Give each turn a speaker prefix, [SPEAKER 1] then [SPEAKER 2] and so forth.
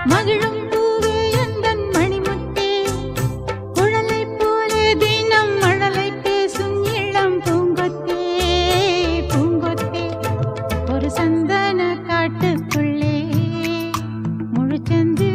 [SPEAKER 1] மகிழும் பூவே எந்தன் மணிமுத்தே குழலை போலே தினம் மழலை பேசும் இளம் பூங்கொத்தே பூங்கொத்தே ஒரு சந்தன காட்டுக்குள்ளே முழுச்சந்திரன்